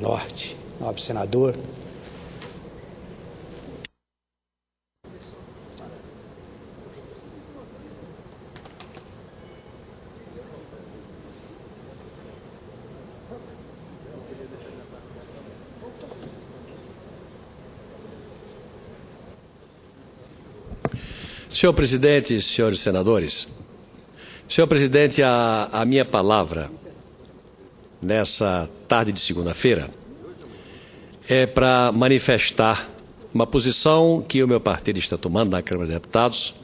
Norte, nobre senador. Senhor presidente, senhores senadores, senhor presidente, a minha palavra nessa tarde de segunda-feira é para manifestar uma posição que o meu partido está tomando na Câmara de Deputados,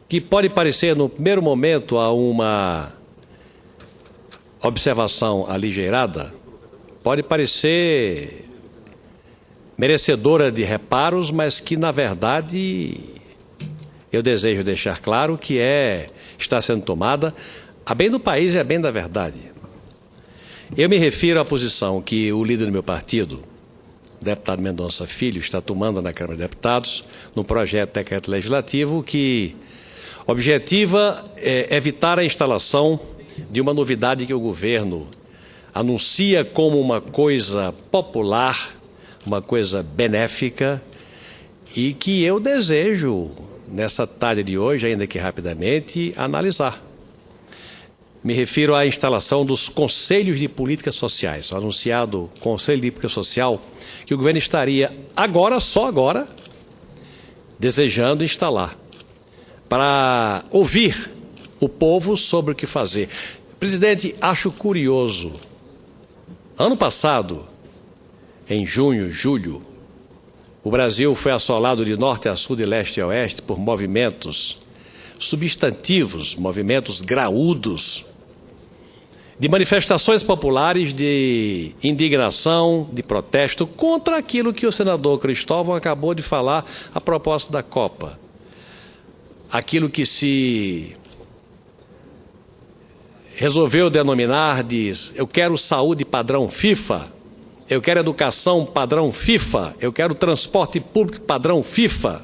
que pode parecer no primeiro momento a uma observação aligeirada, pode parecer merecedora de reparos, mas que na verdade eu desejo deixar claro que está sendo tomada a bem do país e a bem da verdade. Eu me refiro à posição que o líder do meu partido, o deputado Mendonça Filho, está tomando na Câmara de Deputados, no projeto de decreto legislativo que objetiva evitar a instalação de uma novidade que o governo anuncia como uma coisa popular, uma coisa benéfica, e que eu desejo, nessa tarde de hoje, ainda que rapidamente, analisar. Me refiro à instalação dos Conselhos de Políticas Sociais, o anunciado Conselho de Política Social, que o governo estaria agora, só agora, desejando instalar, para ouvir o povo sobre o que fazer. Presidente, acho curioso, ano passado, em junho, julho, o Brasil foi assolado de norte a sul, de leste a oeste, por movimentos substantivos, movimentos graúdos, de manifestações populares de indignação, de protesto contra aquilo que o senador Cristóvão acabou de falar a propósito da Copa. Aquilo que se resolveu denominar de eu quero saúde padrão FIFA, eu quero educação padrão FIFA, eu quero transporte público padrão FIFA,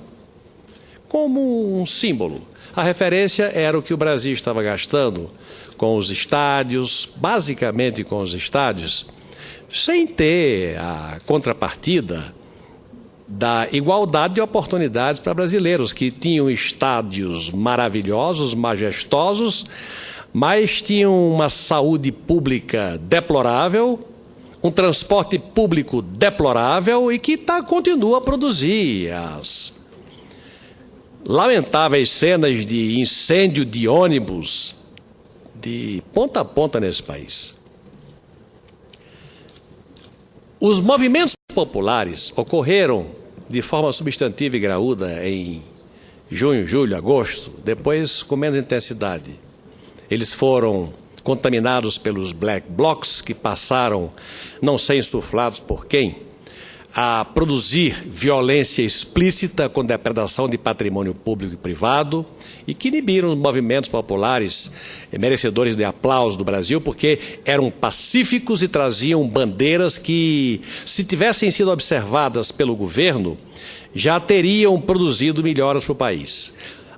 como um símbolo. A referência era o que o Brasil estava gastando com os estádios, basicamente com os estádios, sem ter a contrapartida da igualdade de oportunidades para brasileiros, que tinham estádios maravilhosos, majestosos, mas tinham uma saúde pública deplorável, um transporte público deplorável e que continua a produzir as lamentáveis cenas de incêndio de ônibus de ponta a ponta nesse país. Os movimentos populares ocorreram de forma substantiva e graúda em junho, julho, agosto, depois com menos intensidade. Eles foram contaminados pelos black blocs, que passaram, não sei insuflados por quem, a produzir violência explícita com depredação de patrimônio público e privado e que inibiram os movimentos populares merecedores de aplauso do Brasil, porque eram pacíficos e traziam bandeiras que, se tivessem sido observadas pelo governo, já teriam produzido melhoras para o país.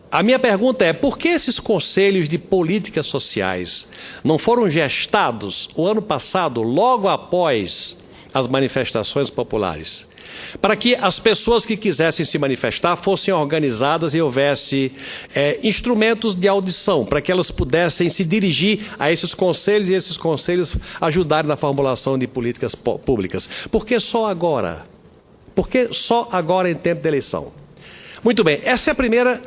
A minha pergunta é, por que esses conselhos de políticas sociais não foram gestados o ano passado, logo após as manifestações populares? Para que as pessoas que quisessem se manifestar fossem organizadas e houvesse instrumentos de audição, para que elas pudessem se dirigir a esses conselhos e esses conselhos ajudarem na formulação de políticas públicas. Por que só agora? Por que só agora em tempo de eleição? Muito bem, essa é a primeira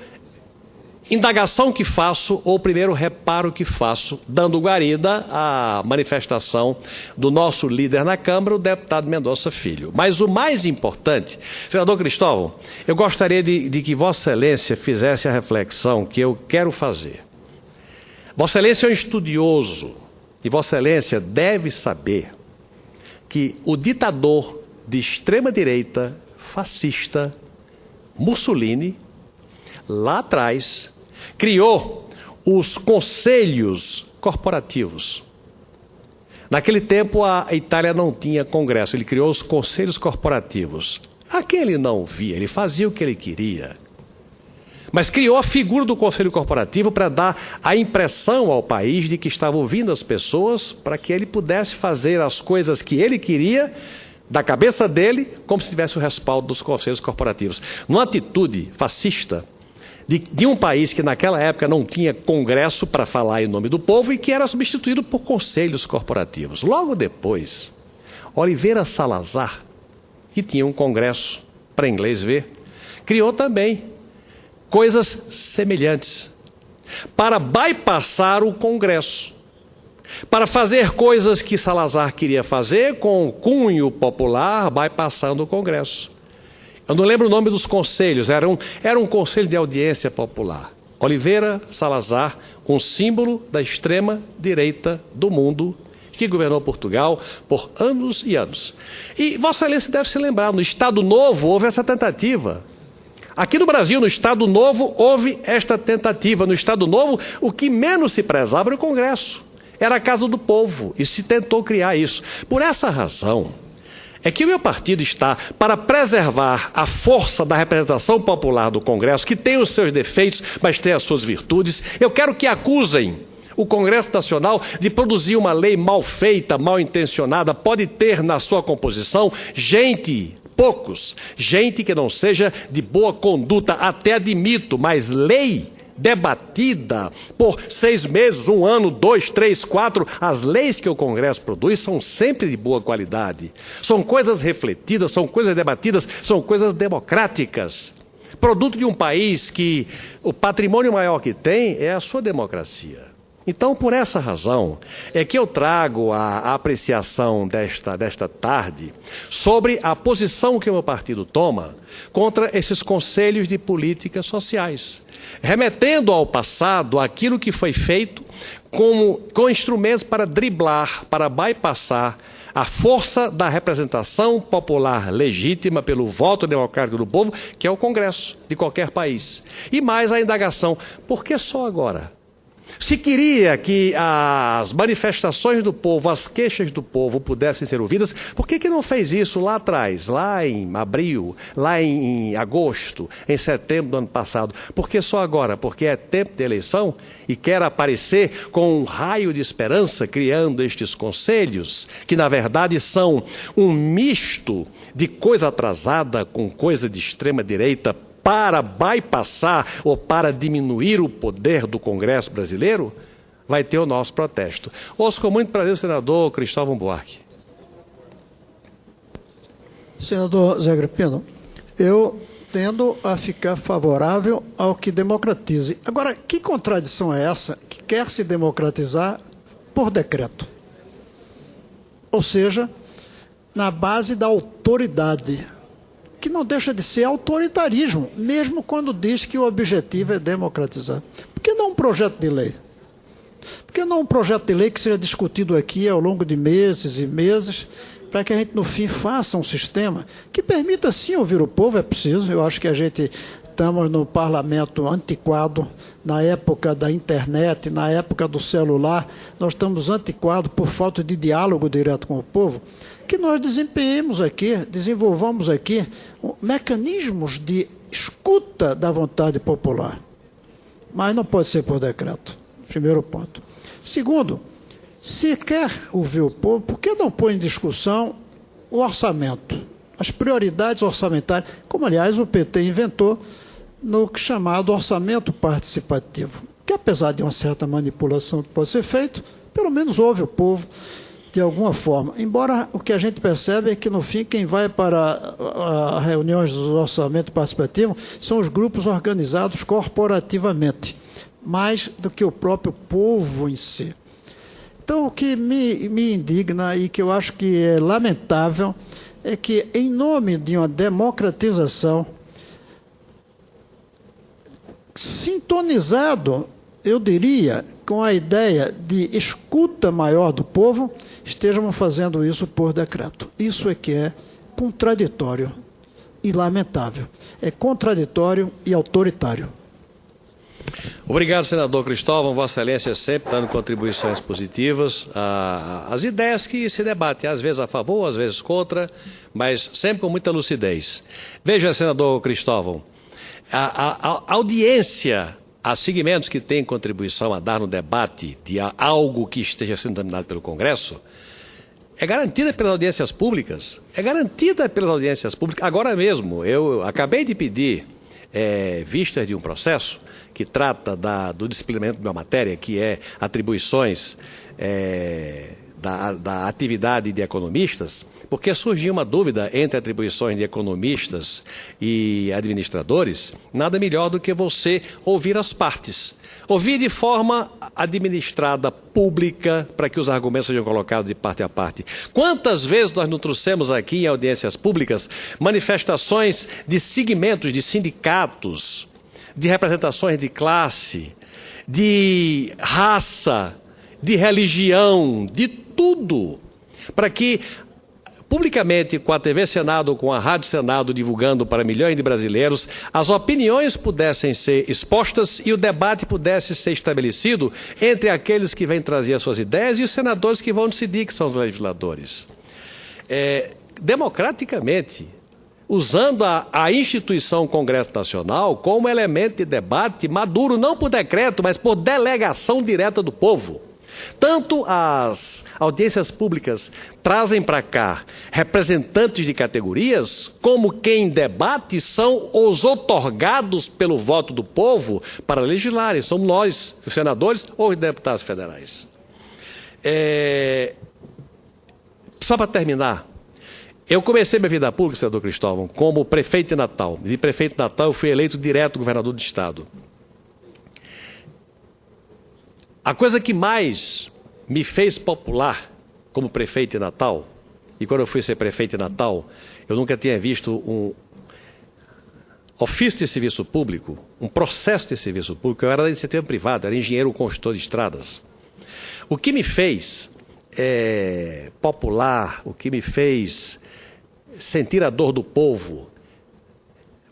indagação que faço, ou primeiro reparo que faço, dando guarida à manifestação do nosso líder na Câmara, o deputado Mendonça Filho. Mas o mais importante, senador Cristóvão, eu gostaria de que Vossa Excelência fizesse a reflexão que eu quero fazer. Vossa Excelência é um estudioso e Vossa Excelência deve saber que o ditador de extrema-direita, fascista, Mussolini, lá atrás, criou os conselhos corporativos. Naquele tempo, a Itália não tinha congresso, ele criou os conselhos corporativos. A quem ele não via, ele fazia o que ele queria. Mas criou a figura do Conselho Corporativo para dar a impressão ao país de que estava ouvindo as pessoas para que ele pudesse fazer as coisas que ele queria, da cabeça dele, como se tivesse o respaldo dos conselhos corporativos. Numa atitude fascista de um país que naquela época não tinha congresso para falar em nome do povo e que era substituído por conselhos corporativos. Logo depois, Oliveira Salazar, que tinha um congresso para inglês ver, criou também coisas semelhantes, para bypassar o Congresso, para fazer coisas que Salazar queria fazer com o cunho popular, bypassando o Congresso. Eu não lembro o nome dos conselhos, era um conselho de audiência popular. Oliveira Salazar, um símbolo da extrema-direita do mundo, que governou Portugal por anos e anos. E Vossa Excelência deve se lembrar, no Estado Novo houve essa tentativa. Aqui no Brasil, no Estado Novo, houve esta tentativa. No Estado Novo, o que menos se prezava era o Congresso. Era a Casa do Povo e se tentou criar isso. Por essa razão, é que o meu partido está para preservar a força da representação popular do Congresso, que tem os seus defeitos, mas tem as suas virtudes. Eu quero que acusem o Congresso Nacional de produzir uma lei mal feita, mal intencionada. Pode ter na sua composição poucos, gente que não seja de boa conduta, até admito, mas lei debatida por 6 meses, 1 ano, 2, 3, 4, as leis que o Congresso produz são sempre de boa qualidade. São coisas refletidas, são coisas debatidas, são coisas democráticas. Produto de um país que o patrimônio maior que tem é a sua democracia. Então, por essa razão, é que eu trago a apreciação desta tarde sobre a posição que o meu partido toma contra esses conselhos de políticas sociais, remetendo ao passado aquilo que foi feito com instrumentos para driblar, para bypassar a força da representação popular legítima pelo voto democrático do povo, que é o Congresso de qualquer país. E mais a indagação, por que só agora? Se queria que as manifestações do povo, as queixas do povo pudessem ser ouvidas, por que não fez isso lá atrás, lá em abril, lá em agosto, em setembro do ano passado? Por que só agora? Porque é tempo de eleição e quer aparecer com um raio de esperança, criando estes conselhos, que na verdade são um misto de coisa atrasada com coisa de extrema-direita, para bypassar ou para diminuir o poder do Congresso brasileiro, vai ter o nosso protesto. Ouço com muito prazer o senador Cristóvão Buarque. Senador Zé Agripino, eu tendo a ficar favorável ao que democratize. Agora, que contradição é essa que quer se democratizar por decreto? Ou seja, na base da autoridade, que não deixa de ser autoritarismo, mesmo quando diz que o objetivo é democratizar. Por que não um projeto de lei? Por que não um projeto de lei que seja discutido aqui ao longo de meses e meses, para que a gente, no fim, faça um sistema que permita, sim, ouvir o povo? É preciso. Eu acho que a gente estamos no parlamento antiquado, na época da internet, na época do celular, nós estamos antiquados por falta de diálogo direto com o povo, que nós desenvolvamos aqui mecanismos de escuta da vontade popular. Mas não pode ser por decreto. Primeiro ponto. Segundo, se quer ouvir o povo, por que não põe em discussão o orçamento, as prioridades orçamentárias, como, aliás, o PT inventou no chamado orçamento participativo, que, apesar de uma certa manipulação que pode ser feita, pelo menos ouve o povo de alguma forma. Embora o que a gente percebe é que, no fim, quem vai para as reuniões do orçamento participativo são os grupos organizados corporativamente, mais do que o próprio povo em si. Então, o que me indigna e que eu acho que é lamentável é que, em nome de uma democratização, sintonizado, eu diria, com a ideia de escuta maior do povo, estejamos fazendo isso por decreto. Isso é que é contraditório e lamentável. É contraditório e autoritário. Obrigado, senador Cristóvão. Vossa Excelência sempre dando contribuições positivas às ideias que se debatem, às vezes a favor, às vezes contra, mas sempre com muita lucidez. Veja, senador Cristóvão, a audiência a segmentos que têm contribuição a dar no debate de algo que esteja sendo examinado pelo Congresso é garantida pelas audiências públicas. É garantida pelas audiências públicas. Agora mesmo, eu acabei de pedir vistas de um processo que trata do disciplinamento de uma matéria, que é atribuições da atividade de economistas, porque surgiu uma dúvida entre atribuições de economistas e administradores. Nada melhor do que você ouvir as partes. Ouvir de forma administrada, pública, para que os argumentos sejam colocados de parte a parte. Quantas vezes nós não trouxemos aqui em audiências públicas manifestações de segmentos, de sindicatos, de representações de classe, de raça, de religião, de tudo, para que publicamente, com a TV Senado, com a Rádio Senado, divulgando para milhões de brasileiros, as opiniões pudessem ser expostas e o debate pudesse ser estabelecido entre aqueles que vêm trazer as suas ideias e os senadores que vão decidir, que são os legisladores. Democraticamente, usando a instituição Congresso Nacional como elemento de debate maduro, não por decreto, mas por delegação direta do povo. Tanto as audiências públicas trazem para cá representantes de categorias, como quem debate são os outorgados pelo voto do povo para legislarem. Somos nós, os senadores ou os deputados federais. Só para terminar, eu comecei minha vida pública, senador Cristóvão, como prefeito de Natal. De prefeito de Natal eu fui eleito direto governador do estado. A coisa que mais me fez popular como prefeito de Natal, e quando eu fui ser prefeito de Natal, eu nunca tinha visto um ofício de serviço público, um processo de serviço público. Eu era da iniciativa privada, era engenheiro construtor de estradas. O que me fez popular, o que me fez sentir a dor do povo,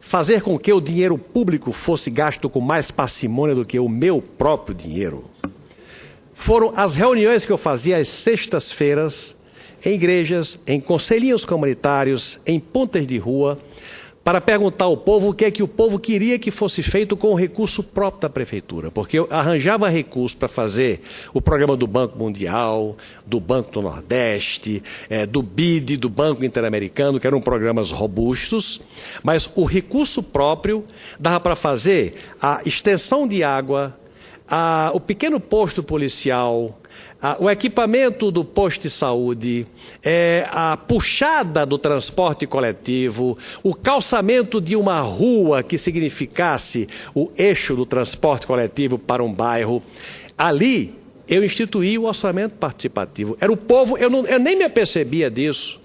fazer com que o dinheiro público fosse gasto com mais parcimônia do que o meu próprio dinheiro, foram as reuniões que eu fazia às sextas-feiras, em igrejas, em conselhinhos comunitários, em pontas de rua, para perguntar ao povo o que é que o povo queria que fosse feito com o recurso próprio da prefeitura. Porque eu arranjava recursos para fazer o programa do Banco Mundial, do Banco do Nordeste, do BID, do Banco Interamericano, que eram programas robustos, mas o recurso próprio dava para fazer a extensão de água, o pequeno posto policial, o equipamento do posto de saúde, a puxada do transporte coletivo, o calçamento de uma rua que significasse o eixo do transporte coletivo para um bairro. Ali eu instituí o orçamento participativo. Era o povo, eu nem me apercebia disso.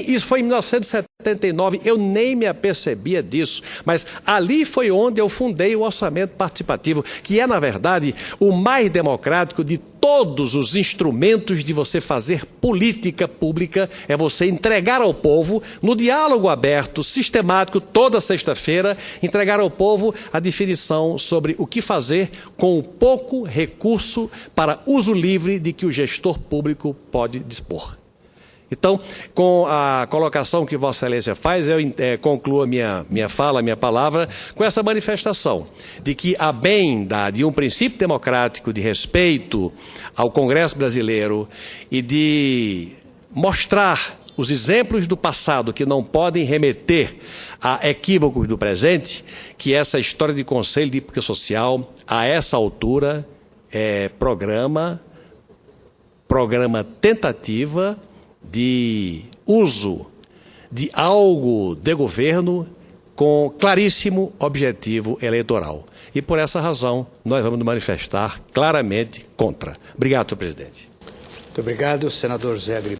Isso foi em 1979, eu nem me apercebia disso, mas ali foi onde eu fundei o orçamento participativo, que é, na verdade, o mais democrático de todos os instrumentos de você fazer política pública, é você entregar ao povo, no diálogo aberto, sistemático, toda sexta-feira, entregar ao povo a definição sobre o que fazer com o pouco recurso para uso livre de que o gestor público pode dispor. Então, com a colocação que Vossa Excelência faz, eu concluo a minha fala, a minha palavra, com essa manifestação de que, a bem de um princípio democrático de respeito ao Congresso brasileiro e de mostrar os exemplos do passado que não podem remeter a equívocos do presente, que essa história de Conselho de Política Social, a essa altura, é programa tentativa de uso de algo de governo com claríssimo objetivo eleitoral. E por essa razão nós vamos nos manifestar claramente contra. Obrigado, senhor presidente. Muito obrigado, senador Zé Agripino.